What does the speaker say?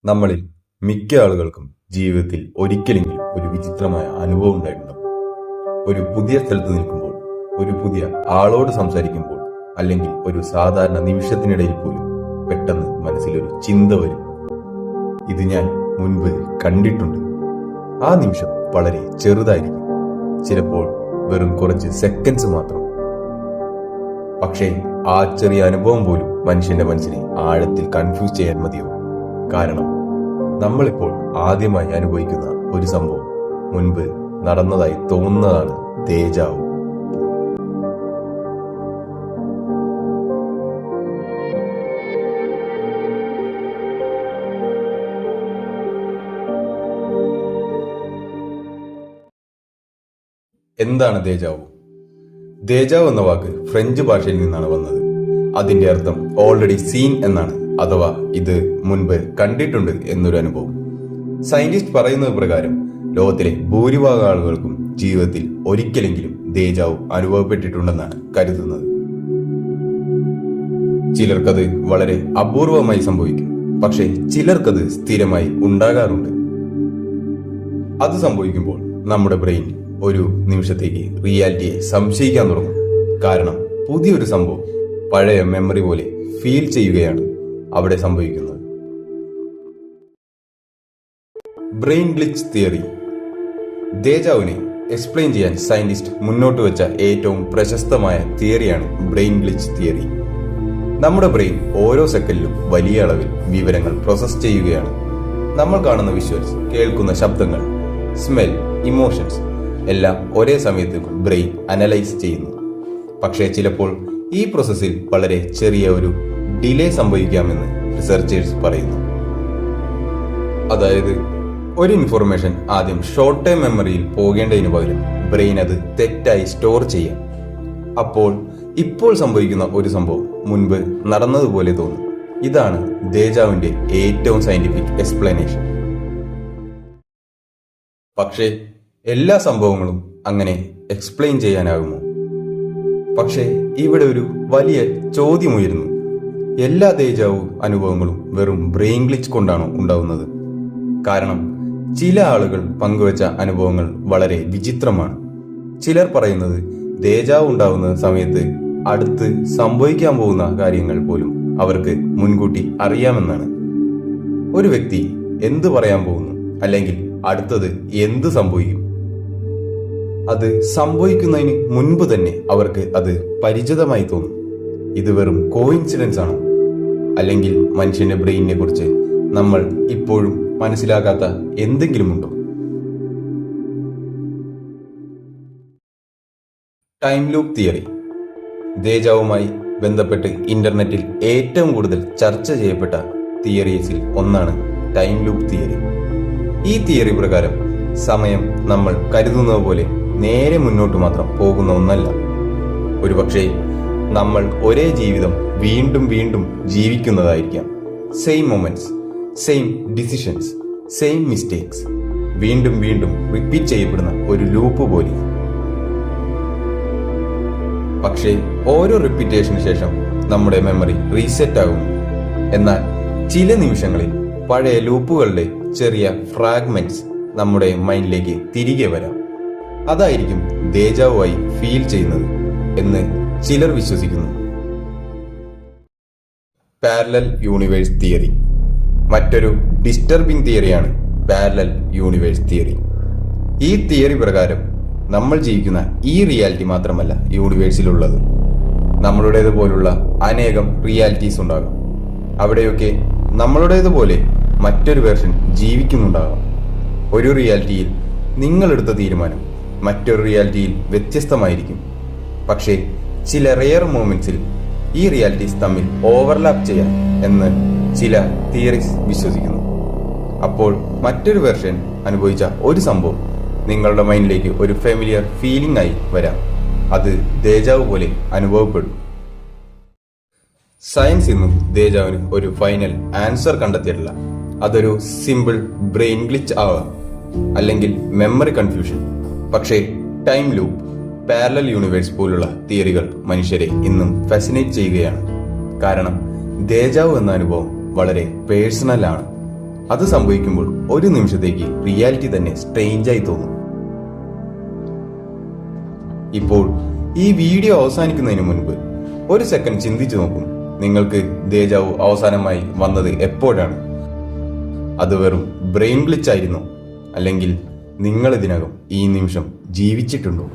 നമ്മളിൽ മിക്ക ആളുകൾക്കും ജീവിതത്തിൽ ഒരിക്കലെങ്കിലും ഒരു വിചിത്രമായ അനുഭവം ഉണ്ടായിട്ടുണ്ടാവും. ഒരു പുതിയ സ്ഥലത്ത് നിൽക്കുമ്പോൾ, ഒരു പുതിയ ആളോട് സംസാരിക്കുമ്പോൾ, അല്ലെങ്കിൽ ഒരു സാധാരണ നിമിഷത്തിനിടയിൽ പോലും പെട്ടെന്ന് മനസ്സിലൊരു ചിന്ത വരും. ഇത് ഞാൻ മുൻപ് കണ്ടിട്ടുണ്ട്. ആ നിമിഷം വളരെ ചെറുതായിരിക്കും, ചിലപ്പോൾ വെറും കുറച്ച് സെക്കൻഡ്സ് മാത്രം. പക്ഷേ ആ ചെറിയ അനുഭവം പോലും മനുഷ്യന്റെ മനസ്സിനെ ആഴത്തിൽ കൺഫ്യൂസ് ചെയ്യാൻ മതിയാവും. കാരണം നമ്മളിപ്പോൾ ആദ്യമായി അനുഭവിക്കുന്ന ഒരു സംഭവം മുൻപ് നടന്നതായി തോന്നുന്നതാണ് ദേജാവു. എന്താണ് ദേജാവു? ദേജാവു എന്ന വാക്ക് ഫ്രഞ്ച് ഭാഷയിൽ നിന്നാണ് വന്നത്. അതിന്റെ അർത്ഥം ഓൾറെഡി സീൻ എന്നാണ്, അഥവാ ഇത് മുൻപ് കണ്ടിട്ടുണ്ട് എന്നൊരു അനുഭവം. സയന്റിസ്റ്റ് പറയുന്നത് പ്രകാരം ലോകത്തിലെ ഭൂരിഭാഗം ആളുകൾക്കും ജീവിതത്തിൽ ഒരിക്കലെങ്കിലും ദേജാവു അനുഭവപ്പെട്ടിട്ടുണ്ടെന്നാണ് കരുതുന്നത്. ചിലർക്കത് വളരെ അപൂർവമായി സംഭവിക്കും, പക്ഷേ ചിലർക്കത് സ്ഥിരമായി ഉണ്ടാകാറുണ്ട്. അത് സംഭവിക്കുമ്പോൾ നമ്മുടെ ബ്രെയിൻ ഒരു നിമിഷത്തേക്ക് റിയാലിറ്റിയെ സംശയിക്കാൻ തുടങ്ങും. കാരണം പുതിയൊരു സംഭവം പഴയ മെമ്മറി പോലെ ഫീൽ ചെയ്യുകയാണ് അവിടെ സംഭവിക്കുന്നത്. Brain glitch theory. ദേജാവിനെ എക്സ്പ്ലെയിൻ ചെയ്യാൻ സയന്റിസ്റ്റ് മുന്നോട്ട് വെച്ച ഏറ്റവും പ്രശസ്തമായ തിയറിയാണ് ബ്രെയിൻ ഗ്ലിച്ച് തിയറി. നമ്മുടെ ബ്രെയിൻ ഓരോ സെക്കൻഡിലും വലിയ അളവിൽ വിവരങ്ങൾ പ്രോസസ് ചെയ്യുകയാണ്. നമ്മൾ കാണുന്ന വിഷ്വൽസ്, കേൾക്കുന്ന ശബ്ദങ്ങൾ, സ്മെൽ, ഇമോഷൻസ് എല്ലാം ഒരേ സമയത്ത് ബ്രെയിൻ അനലൈസ് ചെയ്യുന്നു. പക്ഷേ ചിലപ്പോൾ ഈ പ്രോസസ്സിൽ വളരെ ചെറിയ ഒരു ഡിലേ സംഭവിക്കാമെന്ന് റിസർച്ചേഴ്സ് പറയുന്നു. അതായത് ഒരു ഇൻഫർമേഷൻ ആദ്യം ഷോർട്ട് ടൈം മെമ്മറിയിൽ പോകേണ്ടതിന് പകരം ബ്രെയിൻ അത് തെറ്റായി സ്റ്റോർ ചെയ്യാം. അപ്പോൾ ഇപ്പോൾ സംഭവിക്കുന്ന ഒരു സംഭവം മുൻപ് നടന്നതുപോലെ തോന്നും. ഇതാണ് ദേജാവിന്റെ ഏറ്റവും സയന്റിഫിക് എക്സ്പ്ലനേഷൻ. പക്ഷേ എല്ലാ സംഭവങ്ങളും അങ്ങനെ എക്സ്പ്ലെയിൻ ചെയ്യാനാകുമോ? പക്ഷേ ഇവിടെ ഒരു വലിയ ചോദ്യമുയരുന്നു. എല്ലാ ദേജാവു അനുഭവങ്ങളും വെറും ബ്രെയിൻ ഗ്ലിച്ച് കൊണ്ടാണോ ഉണ്ടാവുന്നത്? കാരണം ചില ആളുകൾ പങ്കുവച്ച അനുഭവങ്ങൾ വളരെ വിചിത്രമാണ്. ചിലർ പറയുന്നത് ദേജാവു ഉണ്ടാവുന്ന സമയത്ത് അടുത്ത് സംഭവിക്കാൻ പോകുന്ന കാര്യങ്ങൾ പോലും അവർക്ക് മുൻകൂട്ടി അറിയാമെന്നാണ്. ഒരു വ്യക്തി എന്ത് പറയാൻ പോകുന്നു, അല്ലെങ്കിൽ അടുത്തത് എന്ത് സംഭവിക്കും, അത് സംഭവിക്കുന്നതിന് മുൻപ് തന്നെ അവർക്ക് അത് പരിചിതമായി തോന്നും. ഇത് വെറും കോയിൻസിഡൻസ് ആണോ? അല്ലെങ്കിൽ മനുഷ്യന്റെ ബ്രെയിനിനെ കുറിച്ച് നമ്മൾ ഇപ്പോഴും മനസ്സിലാക്കാത്ത എന്തെങ്കിലും ഉണ്ടോ? Time loop theory. ദേജാവുമായി ബന്ധപ്പെട്ട് ഇന്റർനെറ്റിൽ ഏറ്റവും കൂടുതൽ ചർച്ച ചെയ്യപ്പെട്ട തിയറീസിൽ ഒന്നാണ് ടൈം ലൂപ്പ് തിയറി. ഈ തിയറി പ്രകാരം സമയം നമ്മൾ കരുതുന്നത് പോലെ നേരെ മുന്നോട്ട് മാത്രം പോകുന്ന ഒന്നല്ല. ഒരുപക്ഷെ നമ്മൾ ഒരേ ജീവിതം വീണ്ടും വീണ്ടും ജീവിക്കുന്നതായിരിക്കാം. Same moments, same decisions, same mistakes വീണ്ടും വീണ്ടും റിപ്പീറ്റ് ചെയ്യപ്പെടുന്ന ഒരു ലൂപ്പ് പോലെ. പക്ഷേ ഓരോ റിപ്പീറ്റേഷന് ശേഷം നമ്മുടെ മെമ്മറി റീസെറ്റ് ആകും. എന്നാൽ ചില നിമിഷങ്ങളിൽ പഴയ ലൂപ്പുകളുടെ ചെറിയ ഫ്രാഗ്മെന്റ്സ് നമ്മുടെ മൈൻഡിലേക്ക് തിരികെ വരാം. അതായിരിക്കും ദേജാവുമായി ഫീൽ ചെയ്യുന്നത് എന്ന് ചിലർ വിശ്വസിക്കുന്നു. Parallel universe theory. മറ്റൊരു ഡിസ്റ്റർബിംഗ് തിയറിയാണ് പാരലൽ യൂണിവേഴ്സ് തിയറി. ഈ തിയറി പ്രകാരം നമ്മൾ ജീവിക്കുന്ന ഈ റിയാലിറ്റി മാത്രമല്ല യൂണിവേഴ്സിലുള്ളത്. നമ്മളുടേതുപോലുള്ള അനേകം റിയാലിറ്റീസ് ഉണ്ടാകും. അവിടെയൊക്കെ നമ്മളുടേതുപോലെ മറ്റൊരു വേർഷൻ ജീവിക്കുന്നുണ്ടാകാം. ഒരു റിയാലിറ്റിയിൽ നിങ്ങളെടുത്ത തീരുമാനം മറ്റൊരു റിയാലിറ്റിയിൽ വ്യത്യസ്തമായിരിക്കും. പക്ഷേ ചില റെയർ മൊമെന്റ്സിൽ ഈ റിയാലിറ്റീസ് തമ്മിൽ ഓവർലാപ്പ് ചെയ്യാം എന്ന് ചില തിയറീസ് വിശ്വസിക്കുന്നു. അപ്പോൾ മറ്റൊരു വെർഷൻ അനുഭവിച്ച ഒരു സംഭവം നിങ്ങളുടെ മൈൻഡിലേക്ക് ഒരു ഫെമിലിയർ ഫീലിംഗ് ആയി വരാം. അത് ദേജാവു പോലെ അനുഭവപ്പെടും. സയൻസ് ഇന്നും ദേജാവിന് ഒരു ഫൈനൽ ആൻസർ കണ്ടെത്തിയിട്ടില്ല. അതൊരു സിമ്പിൾ ബ്രെയിൻ ഗ്ലിച്ച് ആവാം, അല്ലെങ്കിൽ മെമ്മറി കൺഫ്യൂഷൻ. പക്ഷേ ടൈം ലൂപ്പ്, പാരലൽ യൂണിവേഴ്സ് പോലുള്ള തിയറികൾ മനുഷ്യരെ ഇന്നും ഫാസിനേറ്റ് ചെയ്യുകയാണ്. കാരണം ദേജാവു എന്ന അനുഭവം വളരെ പേഴ്സണൽ ആണ്. അത് സംഭവിക്കുമ്പോൾ ഒരു നിമിഷത്തേക്ക് റിയാലിറ്റി തന്നെ സ്ട്രേഞ്ചായി തോന്നും. ഇപ്പോൾ ഈ വീഡിയോ അവസാനിക്കുന്നതിന് മുൻപ് ഒരു സെക്കൻഡ് ചിന്തിച്ചു നോക്കും, നിങ്ങൾക്ക് ദേജാവു അവസാനമായി വന്നത് എപ്പോഴാണ്? അത് വെറും ബ്രെയിൻ ഗ്ലിച്ച് ആയിരുന്നോ? അല്ലെങ്കിൽ നിങ്ങൾ ഇതിനകം ഈ നിമിഷം ജീവിച്ചിട്ടുണ്ടോ?